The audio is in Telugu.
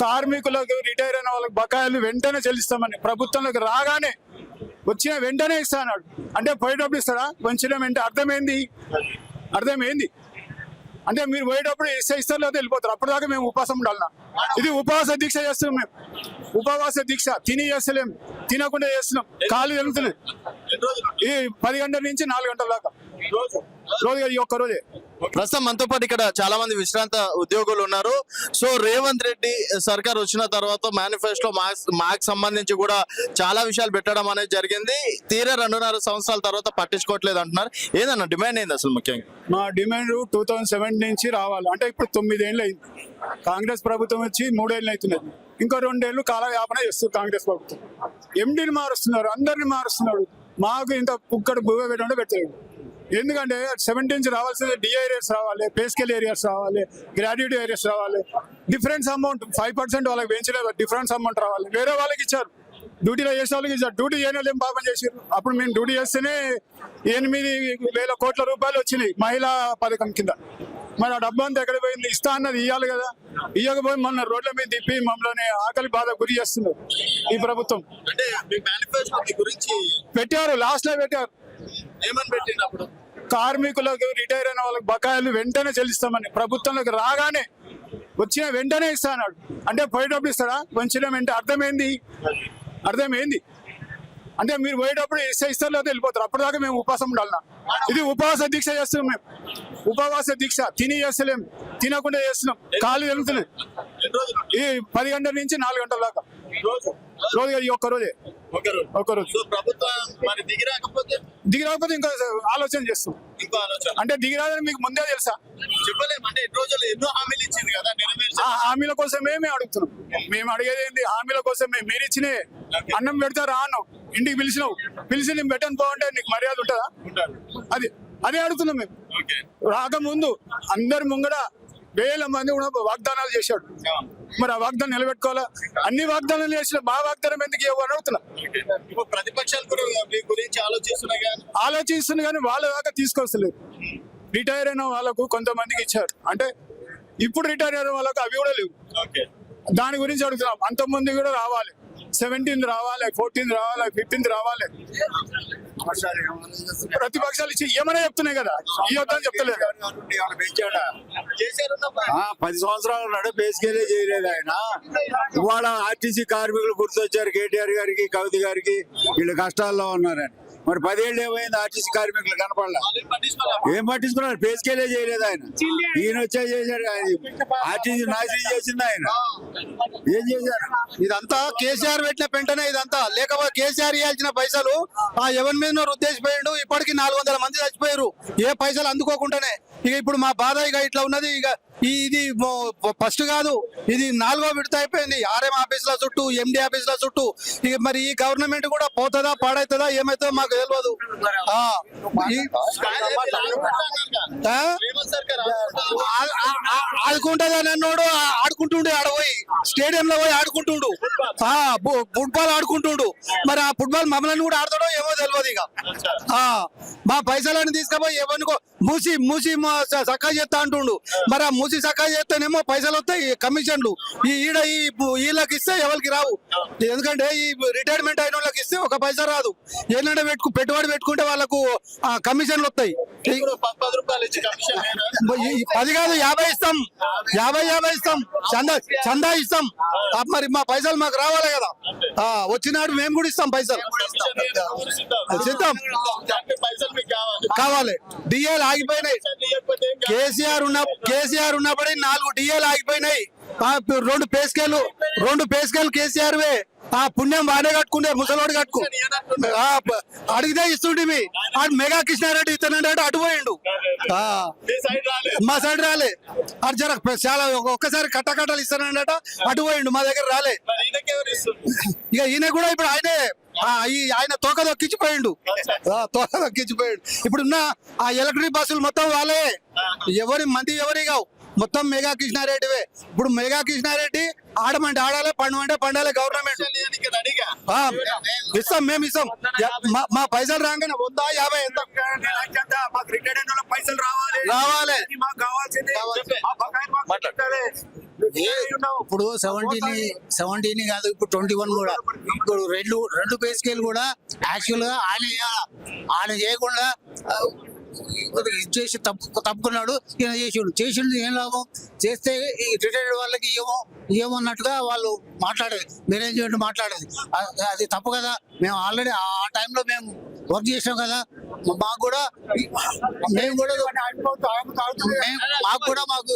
కార్మికులకు రిటైర్ అయిన వాళ్ళకి బకాయిలు వెంటనే చెల్లిస్తామని ప్రభుత్వంలోకి రాగానే వచ్చిన వెంటనే ఇస్తా అన్నాడు. అంటే పోయేటప్పుడు ఇస్తాడా? వచ్చిన వెంటనే అర్థమైంది అంటే మీరు పోయేటప్పుడు ఇస్తారు లేదా వెళ్ళిపోతారు. అప్పటిదాకా మేము ఉపవాసం ఉండాలన్నా? ఇది ఉపవాస దీక్ష చేస్తున్నాం మేము. ఉపవాస దీక్ష తిని చేస్తలేము, తినకుండా చేస్తున్నాం. కాళ్ళు వెళ్తున్నాయి. ఈ 10 గంటల నుంచి 4 గంటల దాకా రోజు ఈ ఒక్క రోజే. ప్రస్తుతం మనతో పాటు ఇక్కడ చాలా మంది విశ్రాంత ఉద్యోగులు ఉన్నారు. సో రేవంత్ రెడ్డి సర్కార్ వచ్చిన తర్వాత మేనిఫెస్టో మాకు సంబంధించి కూడా చాలా విషయాలు పెట్టడం అనేది జరిగింది. తీరా 2.5 సంవత్సరాల తర్వాత పట్టించుకోవట్లేదు అంటున్నారు. ఏదన్నా డిమాండ్ ఏంది అసలు ముఖ్యంగా? మా డిమాండ్ 2007 నుంచి రావాలి. అంటే ఇప్పుడు 9 ఏళ్ళు అయింది. కాంగ్రెస్ ప్రభుత్వం వచ్చి 3 ఏళ్ళు అవుతున్నది. ఇంకో 2 ఏళ్ళు కాలయాపన చేస్తుంది కాంగ్రెస్ ప్రభుత్వం. ఎండీని మారుస్తున్నారు, అందరిని మారుస్తున్నారు. మాకు ఇంత పుక్కడు భూమి పెట్టడం పెట్టలేదు. ఎందుకంటే 17 నుంచి రావాల్సింది డిఏ ఏరియాస్ రావాలి, పే స్కేల్ ఏరియాస్ రావాలి, గ్రాడ్యుయేట్ ఏరియాస్ రావాలి. డిఫరెన్స్ అమౌంట్ 5% వాళ్ళకి పెంచలేదు. డిఫరెన్స్ అమౌంట్ రావాలి. వేరే వాళ్ళకి ఇచ్చారు, డ్యూటీలో చేసే వాళ్ళకి ఇచ్చారు. డ్యూటీ చేయని వాళ్ళు ఏం పాపం చేశారు? అప్పుడు మేము డ్యూటీ చేస్తేనే 8,000 కోట్ల రూపాయలు వచ్చినాయి మహిళా పథకం కింద. మరి ఆ డబ్బు అంతా ఎక్కడ పోయింది? ఇస్తా అన్నది ఇవ్వాలి కదా. ఇవ్వకపోయి మొన్న రోడ్ల మీద తిప్పి మమ్మల్ని ఆకలి బాధ గురి చేస్తున్నారు ఈ ప్రభుత్వం. పెట్టారు, లాస్ట్ లో పెట్టారు. ఏమని పెట్టిండు అప్పుడు? కార్మికులకు రిటైర్ అయిన వాళ్ళకి బకాయిలు వెంటనే చెల్లిస్తామని ప్రభుత్వంలోకి రాగానే వచ్చిన వెంటనే ఇస్తా అన్నాడు. అంటే పోయేటప్పుడు ఇస్తాడా? వచ్చిన వెంటనే అర్థమైంది అంటే మీరు పోయేటప్పుడు ఇస్తారు లేదా వెళ్ళిపోతారు. అప్పటిదాకా మేము ఉపవాసం ఉండాలన్నా? ఇది ఉపవాస దీక్ష చేస్తున్నాం మేము. ఉపవాస దీక్ష తిని చేస్తలేము, తినకుండా చేస్తున్నాం. కాళ్ళు వెళ్తున్నాయి. ఈ 10 గంటల నుంచి 4 గంటల దాకా రోజు ఈ ఒక్క రోజే. దిగిరాకపోతే ఇంకా ఆలోచన చేస్తాం. అంటే దిగిరాదని మీకు ముందే తెలుసా? హామీల కోసమే మేము అడుగుతున్నాం. మేము అడిగేది ఏంటి? హామీల కోసమే. మీరు ఇచ్చినే అన్నం పెడతారా అన్నావు, ఇంటికి పిలిచి నేను పెట్టను పోవంటే నీకు మర్యాద ఉంటుందా? అదే అడుగుతున్నాం మేము. రాకముందు అందరి ముంగడ వేల మంది కూడా వాగ్దానాలు చేశాడు. మరి ఆ వాగ్దానం నిలబెట్టుకోవాలా? అన్ని వాగ్దానాలు చేసిన మా వాగ్దానం ఎందుకు ఇవ్వని అడుగుతున్నా. ప్రతిపక్షాలు కూడా గురించి ఆలోచిస్తున్నా కానీ వాళ్ళ దాకా తీసుకొస్తలేదు. రిటైర్ అయిన వాళ్ళకు కొంతమందికి ఇచ్చారు. అంటే ఇప్పుడు రిటైర్ అయిన వాళ్ళకు అవి కూడా లేవు. దాని గురించి అడుగుతున్నాం. అంతమంది కూడా రావాలి. 17 రావాలి, 14 రావాలి, 15 రావాలి. ప్రతిపక్షాలు ఇచ్చి ఏమైనా చెప్తున్నాయి కదా, ఈ యుద్ధాన్ని చెప్తలేదు. 10 సంవత్సరాల నాడు బేసికలే చేయలేదు ఆయన. ఇవాళ ఆర్టీసీ కార్మికులు గుర్తొచ్చారు కేటీఆర్ గారికి, కవిత గారికి. వీళ్ళు కష్టాల్లో ఉన్నారని. మరి 10 ఏళ్ళు ఏమైంది? ఆర్టీసీ కార్మికులు కనపడలే. ఏం పట్టించుకున్నారు? బేసికలే చేయలేదు ఆయన. ఈయన వచ్చే చేశాడు. ఆర్టీసీ నాశనం చేసింది ఆయన. ఏం చేశారు? ఇదంతా కేసీఆర్ పెట్టిన పెంటనే ఇదంతా. లేకపోతే కేసీఆర్ ఇవ్వాల్సిన పైసలు ఆ ఎవరి మీద ఉద్దేశిపోయాడు. ఇప్పటికి 400 మంది చచ్చిపోయారు ఏ పైసలు అందుకోకుండానే. ఇక ఇప్పుడు మా బాధ ఇక ఇట్లా ఉన్నది. ఇక ఇది ఫస్ట్ కాదు, ఇది 4వ విడత అయిపోయింది. ఆర్ఎం ఆఫీసుల చుట్టూ, ఎండి ఆఫీసుల చుట్టూ. ఇక మరి ఈ గవర్నమెంట్ కూడా పోతుందా పాడైతుందా ఏమైతుందో మాకు తెలియదు. ఆడుకుంటుందని అన్నాడు. ఆడుకుంటుండే ఆడపోయి స్టేడియంలో పోయి ఆడుకుంటుండు. ఫుట్బాల్ ఆడుకుంటుండు. మరి ఆ ఫుట్బాల్ మమ్మల్ని కూడా ఆడతాడో ఏమో తెలియదు. ఇక మా పైసలని తీసుకుపోయి ఎవరికో మూసి సక్కా చేస్తా అంటుండు. మరి ఆ మూసి సక్కా చేస్తేనేమో పైసలు వస్తాయి, కమిషన్లు. వీళ్ళకి ఇస్తే ఎవరికి రావు. ఎందుకంటే ఈ రిటైర్మెంట్ అయిన వాళ్ళకి ఇస్తే ఒక పైసా రాదు. ఏంటంటే పెట్టుబడి పెట్టుకుంటే వాళ్ళకు కమిషన్లు వస్తాయి. 10 కాదు 50 ఇస్తాం. 50 ఇస్తాం. చందా ఇస్తాం. మరి మా పైసలు మాకు రావాలి కదా. వచ్చినాడు మేము కూడా ఇస్తాం పైసలు. సిద్ధం కావాలి. డిఏలు ఆగిపోయినాయి. కేసీఆర్ ఉన్నప్పుడు 4 డిఏలు ఆగిపోయినాయి. 2 పే స్కేలు కేసీఆర్ వే. ఆ పుణ్యం వాడే కట్టుకుంటే ముసలోడు కట్టుకు అడిగితే ఇస్తుంటే ఆడు మెగా కృష్ణారెడ్డి ఇతనంటే అటు పోయిండు. మా సైడ్ రాలే. అది జర చాలా ఒక్కసారి కట్టకట్టలు ఇస్తానంట అటు పోయిండు. మా దగ్గర రాలే. ఇక ఈయన కూడా ఇప్పుడు ఆయన తోక దొక్కించిపోయిండు. ఇప్పుడున్న ఆ ఎలక్ట్రిక్ బస్సులు మొత్తం వాళ్ళే. ఎవరి కావు, మొత్తం మెగా కృష్ణారెడ్డివే. ఇప్పుడు మెగా కృష్ణారెడ్డి ఆడమంటే ఆడాలి, పండమంటే పండాలి. గవర్నమెంట్ ఇస్తాం, మేము ఇస్తాం. మా పైసలు రాగానే 100, 50 ఎంత పైసలు రావాలి. రావాలి. ఇప్పుడు 17 కాదు, ఇప్పుడు 21 కూడా. ఇప్పుడు రెండు పే స్కేల్ కూడా యాక్చువల్ గా ఆయన చేయకుండా ఇది చేసి తప్పుకున్నాడు. ఈయన చేసిండు ఏం లాభం? చేస్తే ఈ రిటైర్డ్ వాళ్ళకి ఏమన్నట్టుగా వాళ్ళు మాట్లాడేది, మేనేజ్మెంట్ మాట్లాడేది. అది తప్పు కదా. మేము ఆల్రెడీ ఆ టైంలో మేము వర్క్ చేసాం కదా. మాకు కూడా మాకు